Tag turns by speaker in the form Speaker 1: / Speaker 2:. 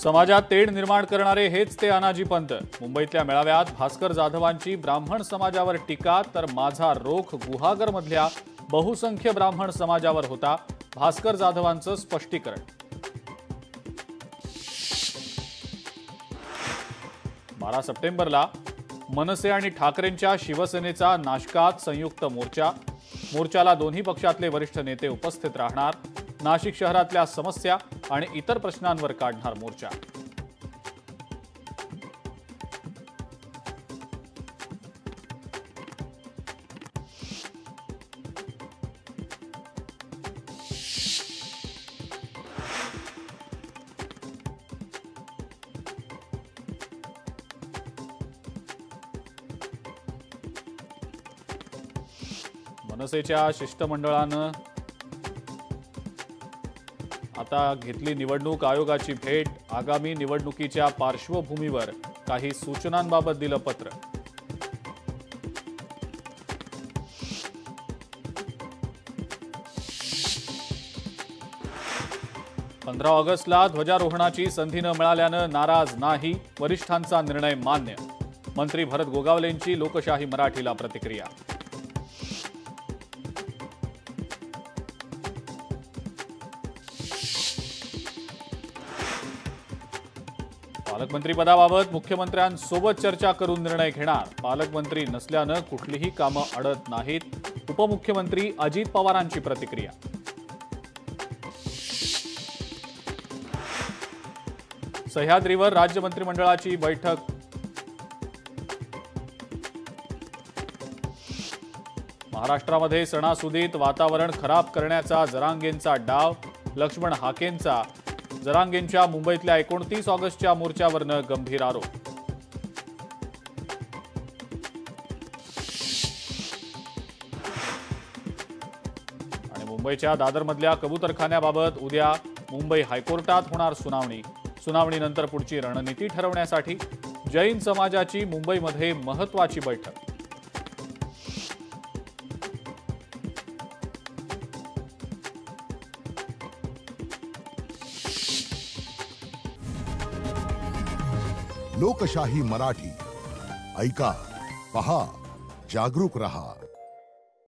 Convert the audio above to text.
Speaker 1: समाजात तेढ निर्माण करणारे हेच ते अनाजी पंत। मुंबईतल्या मेळाव्यात भास्कर जाधवांची ब्राह्मण समाजावर टीका, तर माझा रोख गुहागर मधल्या बहुसंख्य ब्राह्मण समाजावर होता। भास्कर जाधवांचं स्पष्टीकरण। 12 सप्टेंबरला मनसे आणि ठाकरेंच्या शिवसेनेचा नाशकात संयुक्त मोर्चा। मोर्चाला दोन्ही पक्षातले वरिष्ठ नेते उपस्थित राहणार। नाशिक शहरातल्या समस्या आणि इतर प्रश्नांवर काढणार मोर्चा। मनसेच्या शिष्टमंडळानं आता घेतली निवडणूक आयोगाची भेट। आगामी निवडणुकीच्या पार्श्वभूमीवर काही सूचनांबाबत दिलं पत्र। पंधरा ऑगस्टला ध्वजारोहणाची संधी न मिळाल्यानं नाराज नाही, वरिष्ठांचा निर्णय मान्य। मंत्री भरत गोगावलेंची लोकशाही मराठीला प्रतिक्रिया। पालकमंत्रीपदाबाबत मुख्यमंत्र्यांसोबत चर्चा करून निर्णय घेणार। पालकमंत्री नसल्यानं कुठलीही कामं अडत नाहीत। उपमुख्यमंत्री अजित पवारांची प्रतिक्रिया। सह्याद्रीवर राज्य मंत्रिमंडळाची बैठक। महाराष्ट्रामध्ये सणासुदीत वातावरण खराब करण्याचा जरांगेंचा डाव। लक्ष्मण हाकेंचा जरांगेंच्या मुंबईतल्या 29 ऑगस्टच्या मोर्चावरनं गंभीर आरोप। आणि मुंबईच्या दादरमधल्या कबूतरखान्याबाबत उद्या मुंबई हायकोर्टात होणार सुनावणी। सुनावणीनंतर पुढची रणनीती ठरवण्यासाठी जैन समाजाची मुंबईमध्ये महत्त्वाची बैठक।
Speaker 2: लोकशाही मराठी ऐका, पहा, जागरूक रहा।